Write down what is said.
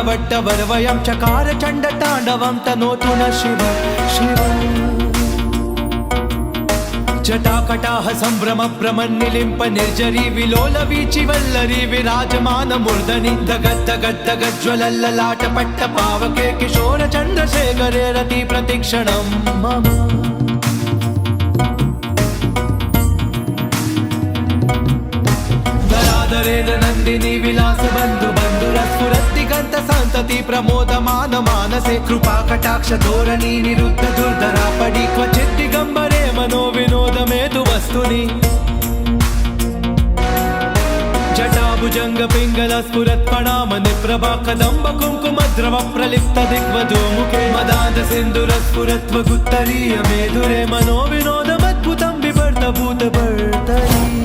वरवयं चकार चण्डताण्डवं तनोतु न शिव शिव जटाकटाह सम्भ्रम भ्रमन्निलिम्प निर्जरी विलोल वीचि वल्लरी विराजमान मूर्धनि दगद्दगद्दगज्ज्वलल्ललाट पट्ट पावके किशोर चन्द्रशेखरे रति प्रतिक्षणं मम नंदिनी विलास बंधु बंधुरस्फुरत्तिगंत संतति प्रमोदमान मानसे कृपा कटाक्ष धोरणी निरुद्ध दुर्धरा पडी क्वचित् दिगंबरे मनो विनोद मेतु वस्तुनि जटाभुजंग पिंगल स्फुरत् प्रणाम निप्रभा कदंब कुंकुम द्रव प्रलिप्त दिग्वजो मुखे मदाद सिंधुर स्फुरत्व गुत्तरीय मेधुरे मनो विनोदमद्भुतं बिभर्त भूत भर्तरी